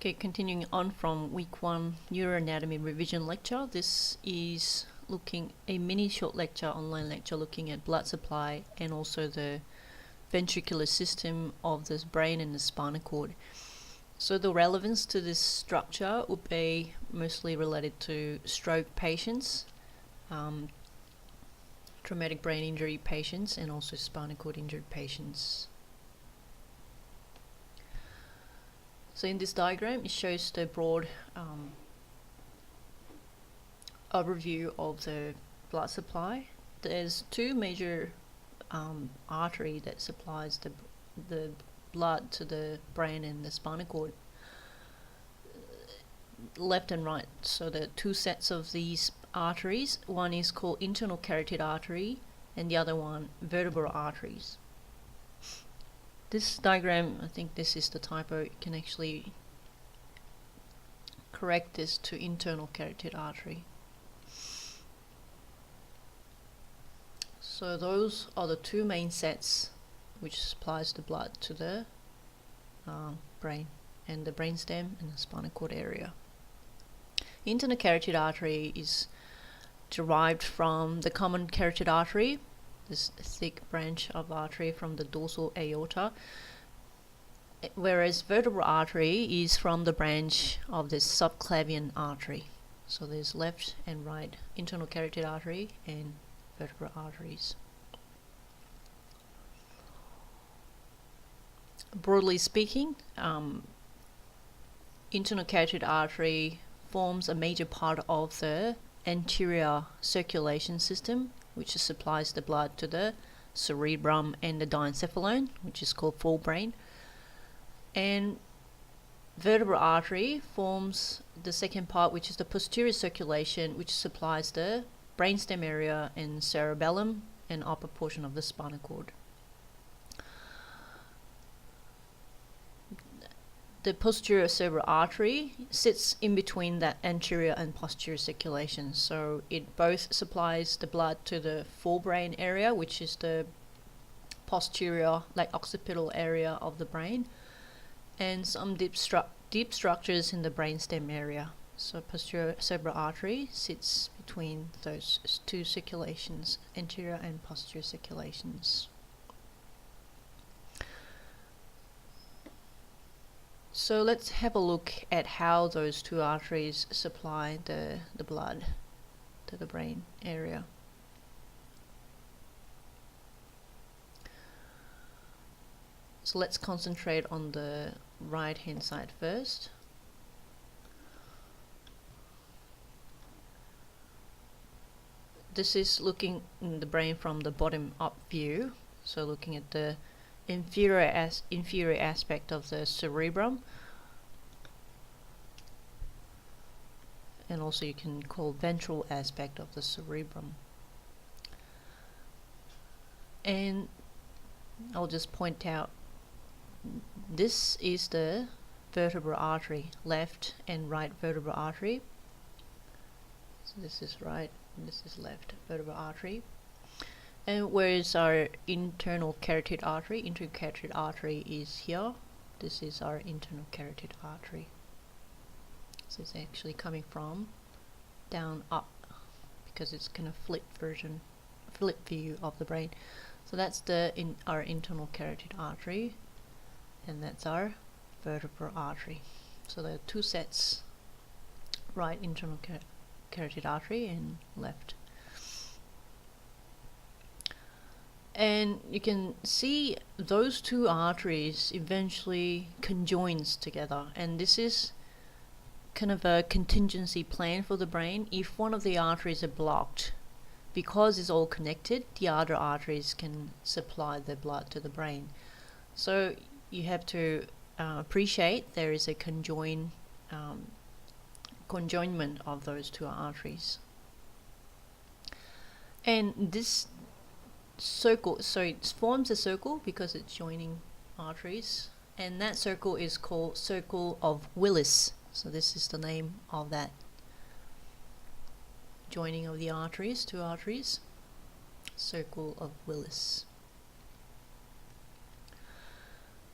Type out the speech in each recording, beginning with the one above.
Okay, continuing on from week 1 neuroanatomy revision lecture. This is looking a mini short lecture, online lecture, looking at blood supply and also the ventricular system of this brain and the spinal cord. So the relevance to this structure would be mostly related to stroke patients, traumatic brain injury patients, and also spinal cord injured patients. So in this diagram, it shows the broad overview of the blood supply. There's two major arteries that supplies the blood to the brain and the spinal cord, left and right. So the two sets of these arteries, one is called internal carotid artery and the other one vertebral arteries. This diagram, I think this is the typo, you can actually correct this to internal carotid artery. So those are the two main sets which supplies the blood to the brain and the brainstem and the spinal cord area. Internal carotid artery is derived from the common carotid artery, this thick branch of artery from the dorsal aorta, whereas vertebral artery is from the branch of the subclavian artery. So there's left and right internal carotid artery and vertebral arteries. Broadly speaking, internal carotid artery forms a major part of the anterior circulation system, which supplies the blood to the cerebrum and the diencephalon, which is called forebrain. And vertebral artery forms the second part, which is the posterior circulation, which supplies the brainstem area and cerebellum and upper portion of the spinal cord. The posterior cerebral artery sits in between that anterior and posterior circulation. So it both supplies the blood to the forebrain area, which is the posterior, like occipital area of the brain, and some deep structures in the brainstem area. So posterior cerebral artery sits between those two circulations, anterior and posterior circulations. So let's have a look at how those two arteries supply the blood to the brain area. So let's concentrate on the right hand side first. This is looking in the brain from the bottom up view, so looking at the inferior aspect of the cerebrum, and also you can call ventral aspect of the cerebrum. And I'll just point out, this is the vertebral artery, left and right vertebral artery. So this is right and this is left vertebral artery. And where is our internal carotid artery? Internal carotid artery is here. This is our internal carotid artery. So it's actually coming from down up, because it's kind of flip view of the brain. So that's our internal carotid artery, and that's our vertebral artery. So there are two sets, right internal carotid artery and left. And you can see those two arteries eventually conjoins together, and this is kind of a contingency plan for the brain. If one of the arteries are blocked, because it's all connected, the other arteries can supply the blood to the brain. So you have to appreciate there is a conjoinment of those two arteries. And this circle, so it forms a circle because it's joining arteries, and that circle is called circle of Willis. So this is the name of that joining of the arteries, two arteries, circle of Willis.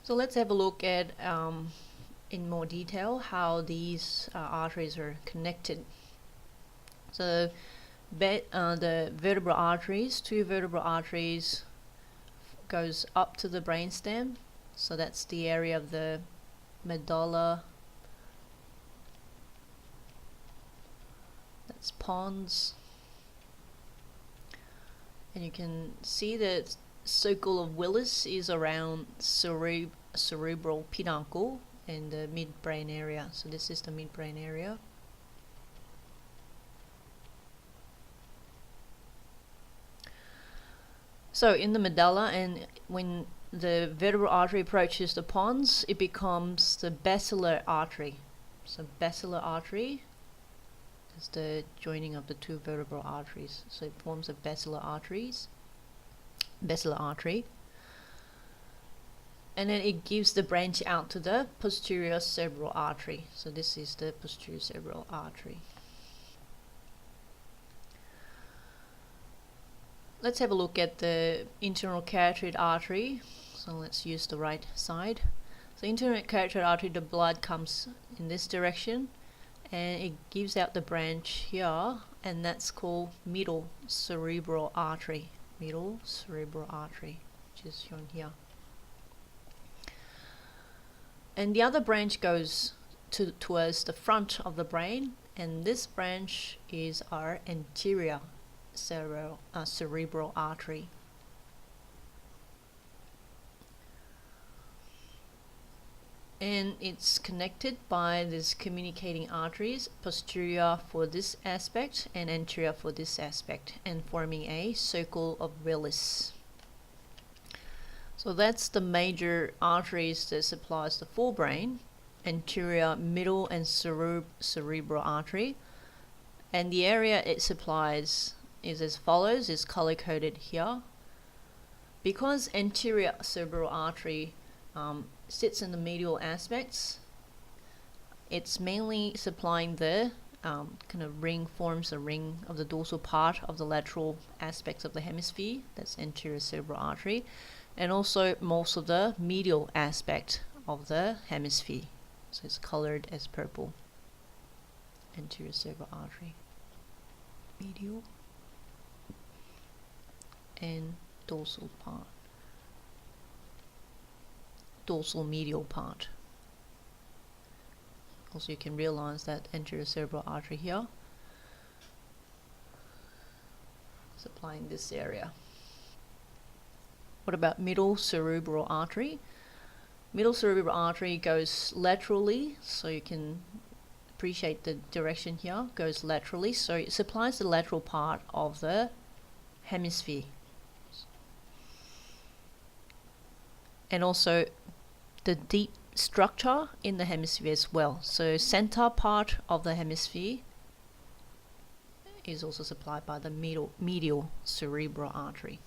So let's have a look at in more detail how these arteries are connected. So the vertebral arteries, two vertebral arteries goes up to the brainstem, so that's the area of the medulla, that's pons, and you can see that circle of Willis is around cerebral peduncle and the midbrain area. So this is the midbrain area. So in the medulla, and when the vertebral artery approaches the pons, it becomes the basilar artery. So basilar artery is the joining of the two vertebral arteries. So it forms a basilar artery. And then it gives the branch out to the posterior cerebral artery. So this is the posterior cerebral artery. Let's have a look at the internal carotid artery. So let's use the right side. So internal carotid artery, the blood comes in this direction and it gives out the branch here, and that's called middle cerebral artery. Middle cerebral artery, which is shown here. And the other branch goes towards the front of the brain, and this branch is our anterior cerebral artery. And it's connected by these communicating arteries, posterior for this aspect and anterior for this aspect, and forming a circle of Willis. So that's the major arteries that supplies the forebrain: anterior, middle, and cerebral artery. And the area it supplies is as follows, is color coded here. Because anterior cerebral artery sits in the medial aspects, it's mainly supplying the kind of ring, forms a ring of the dorsal part of the lateral aspects of the hemisphere, that's anterior cerebral artery, and also most of the medial aspect of the hemisphere. So it's colored as purple. Anterior cerebral artery, medial and dorsal part, dorsal medial part. Also you can realize that anterior cerebral artery here supplying this area. What about middle cerebral artery? Middle cerebral artery goes laterally, so you can appreciate the direction here, goes laterally, so it supplies the lateral part of the hemisphere. And also the deep structure in the hemisphere as well. So center part of the hemisphere is also supplied by the medial cerebral artery.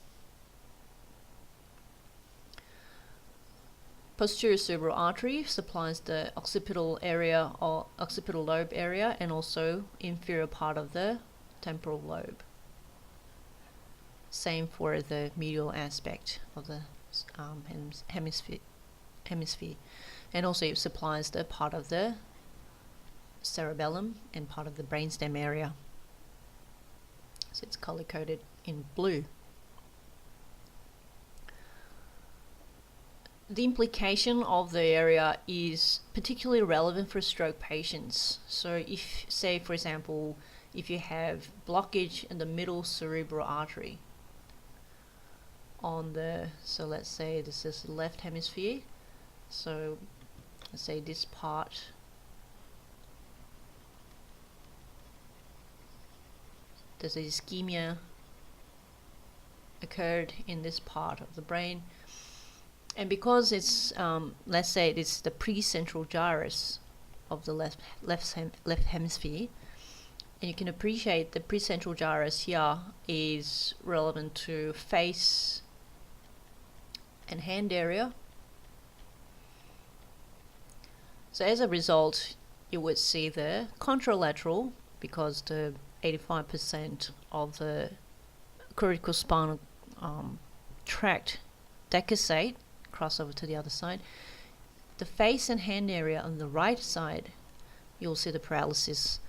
Posterior cerebral artery supplies the occipital area or occipital lobe area, and also inferior part of the temporal lobe. Same for the medial aspect of the hemisphere. And also it supplies the part of the cerebellum and part of the brainstem area. So it's color coded in blue. The implication of the area is particularly relevant for stroke patients. So if, say for example, if you have blockage in the middle cerebral artery on the, so let's say this is the left hemisphere, so let's say this part there's a ischemia occurred in this part of the brain, and because it's let's say it's the precentral gyrus of the left hemisphere, and you can appreciate the precentral gyrus here is relevant to face and hand area. So as a result, you would see the contralateral, because the 85% of the corticospinal tract decussate, cross over to the other side, the face and hand area on the right side, you'll see the paralysis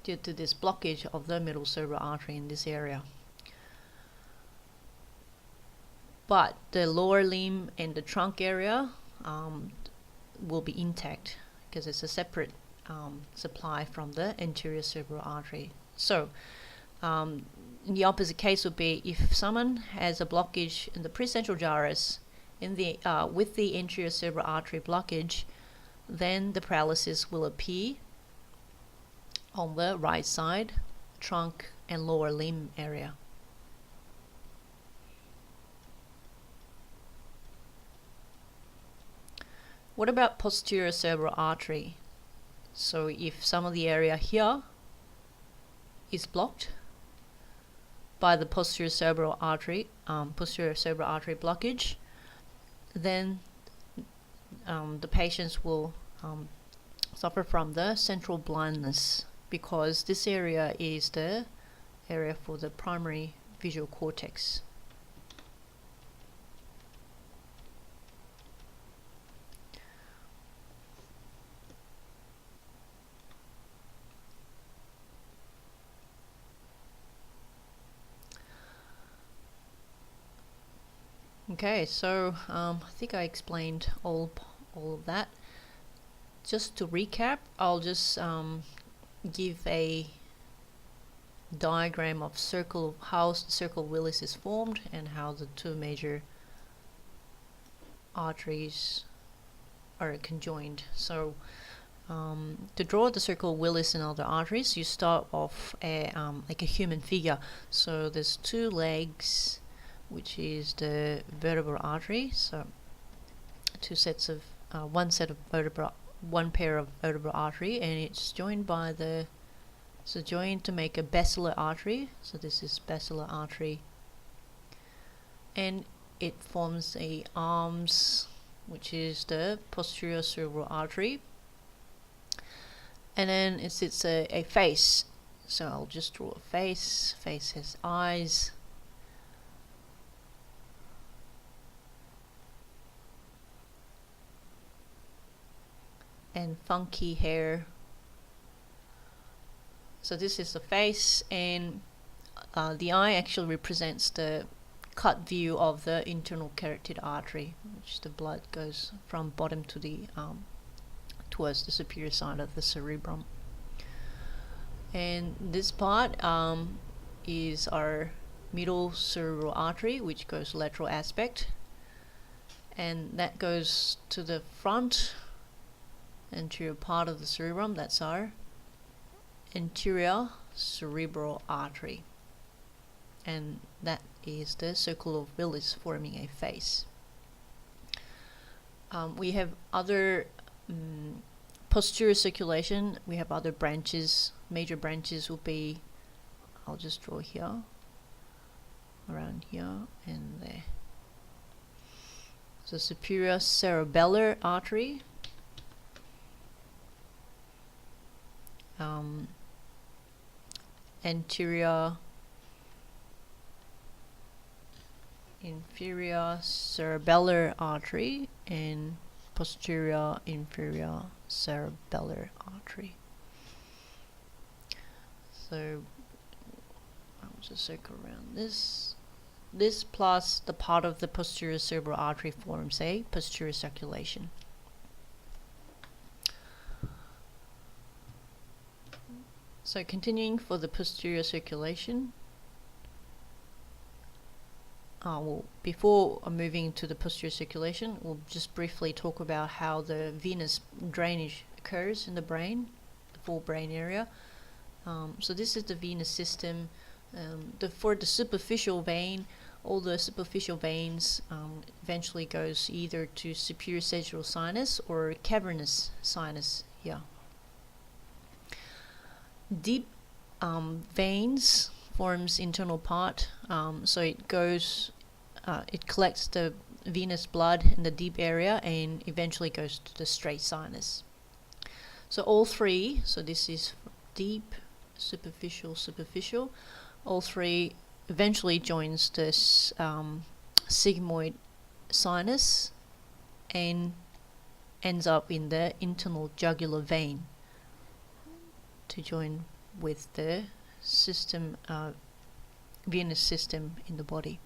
due to this blockage of the middle cerebral artery in this area. But the lower limb and the trunk area will be intact because it's a separate supply from the anterior cerebral artery. So in the opposite case would be if someone has a blockage in the precentral gyrus with the anterior cerebral artery blockage, then the paralysis will appear on the right side, trunk and lower limb area. What about posterior cerebral artery? So if some of the area here is blocked by the posterior cerebral artery blockage, then the patients will suffer from the central blindness, because this area is the area for the primary visual cortex. Okay, so I think I explained all of that. Just to recap, I'll just give a diagram of how the circle Willis is formed and how the two major arteries are conjoined. So to draw the circle Willis and other arteries, you start off like a human figure. So there's two legs, which is the vertebral artery. So one pair of vertebral artery, and it's joined by joined to make a basilar artery. So this is basilar artery, and it forms a arms, which is the posterior cerebral artery, and then it's a face. So I'll just draw a face. Face has eyes, and funky hair. So this is the face, and the eye actually represents the cut view of the internal carotid artery, which the blood goes from bottom to the towards the superior side of the cerebrum. And this part is our middle cerebral artery, which goes lateral aspect, and that goes to the front anterior part of the cerebrum. That's our anterior cerebral artery, and that is the circle of Willis forming a face. We have other posterior circulation. We have other branches. Major branches will be, I'll just draw here, around here and there. So superior cerebellar artery, anterior inferior cerebellar artery, and posterior inferior cerebellar artery. So I'll just circle around this. This plus the part of the posterior cerebral artery forms a posterior circulation. So continuing for the posterior circulation, before moving to the posterior circulation, we'll just briefly talk about how the venous drainage occurs in the brain, the forebrain area. So this is the venous system. For the superficial vein, all the superficial veins eventually goes either to superior sagittal sinus or cavernous sinus here. Deep veins forms internal part, so it goes, it collects the venous blood in the deep area and eventually goes to the straight sinus. So all three, so this is deep, superficial, all three eventually joins this sigmoid sinus and ends up in the internal jugular vein to join with the system, venous system in the body.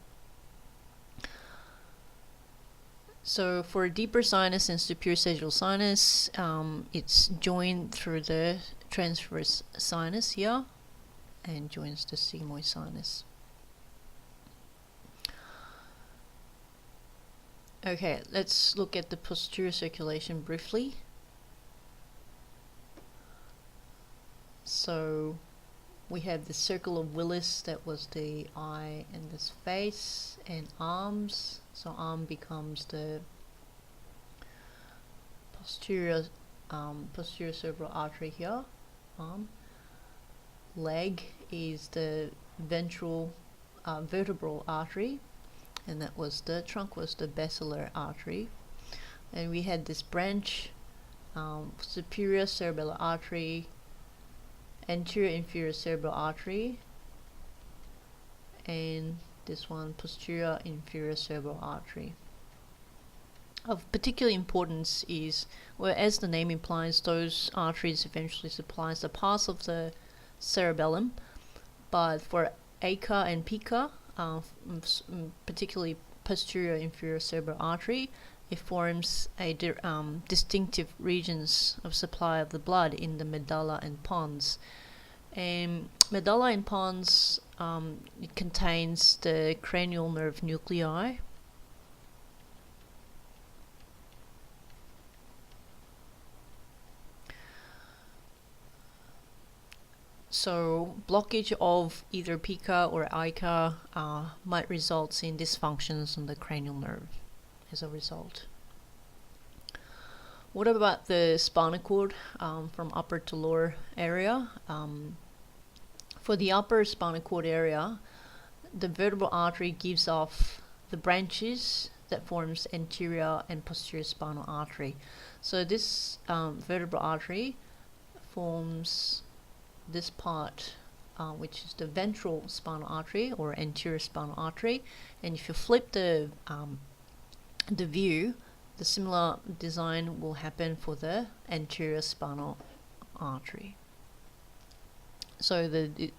So for a deeper sinus and superior sagittal sinus, it's joined through the transverse sinus here and joins the sigmoid sinus. Okay, let's look at the posterior circulation briefly. So we have the circle of Willis, that was the eye and this face, and arms. So arm becomes the posterior cerebral artery here, arm. Leg is the ventral vertebral artery, and that was the trunk was the basilar artery. And we had this branch, superior cerebellar artery, anterior inferior cerebral artery, and this one posterior inferior cerebral artery. Of particular importance is, well, as the name implies, those arteries eventually supplies the parts of the cerebellum, but for ACA and PICA, particularly posterior inferior cerebral artery, it forms a distinctive regions of supply of the blood in the medulla and pons. And medulla and pons, it contains the cranial nerve nuclei, so blockage of either PICA or ICA might result in dysfunctions on the cranial nerve as a result. What about the spinal cord, from upper to lower area? For the upper spinal cord area, the vertebral artery gives off the branches that forms anterior and posterior spinal artery. So this vertebral artery forms this part, which is the ventral spinal artery or anterior spinal artery. And if you flip the view, the similar design will happen for the anterior spinal artery. So the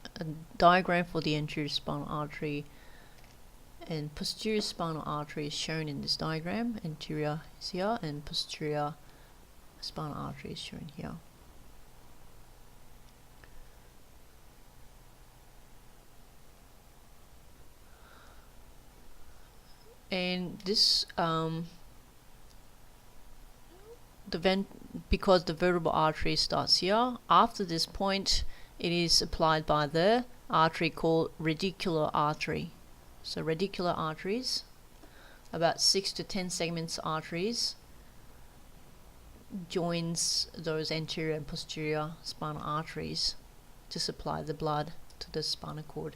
diagram for the anterior spinal artery and posterior spinal artery is shown in this diagram. Anterior is here and posterior spinal artery is shown here. And this because the vertebral artery starts here, after this point it is supplied by the artery called radicular artery. So radicular arteries, about 6 to 10 segments arteries, joins those anterior and posterior spinal arteries to supply the blood to the spinal cord.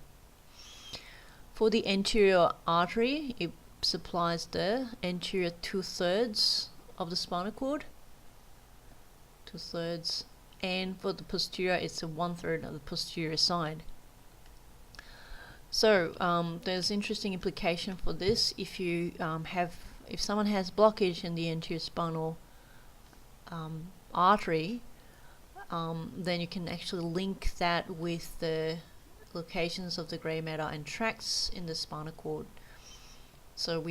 For the anterior artery, it supplies the anterior 2/3 of the spinal cord, 2/3, and for the posterior it's a 1/3 of the posterior side. So there's interesting implication for this. If you if someone has blockage in the anterior spinal artery, then you can actually link that with the locations of the grey matter and tracts in the spinal cord. So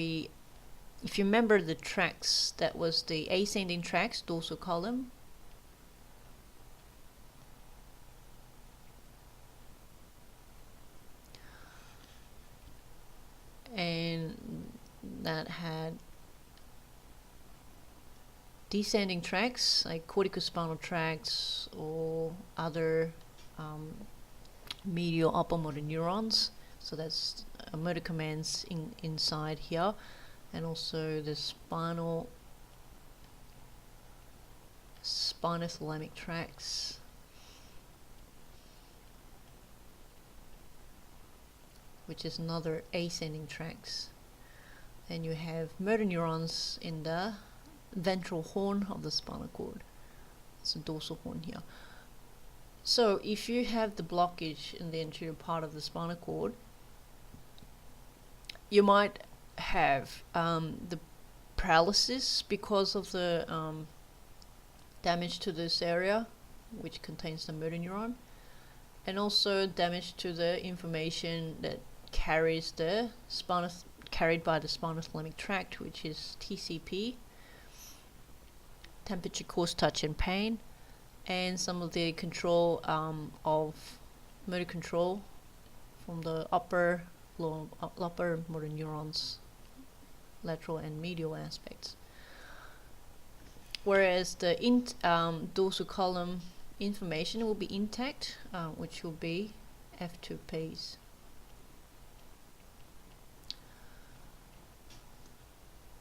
if you remember the tracts, that was the ascending tracts, dorsal column, and that had descending tracts like corticospinal tracts or other medial upper motor neurons. So that's motor commands inside here, and also the spinothalamic tracts, which is another ascending tracts. And you have motor neurons in the ventral horn of the spinal cord. It's a dorsal horn here. So if you have the blockage in the anterior part of the spinal cord, you might have the paralysis because of the damage to this area, which contains the motor neuron, and also damage to the information that carries the carried by the spinothalamic tract, which is TCP, temperature, cause, touch, and pain, and some of the control of motor control from the upper motor neurons, lateral and medial aspects. Whereas the dorsal column information will be intact, which will be F2 Ps.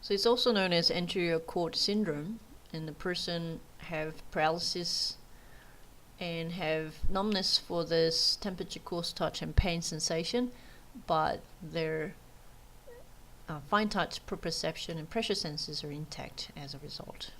So it's also known as anterior cord syndrome, and the person have paralysis and have numbness for this temperature, cause, touch, and pain sensation, but their fine touch, proprioception, and pressure sensors are intact as a result.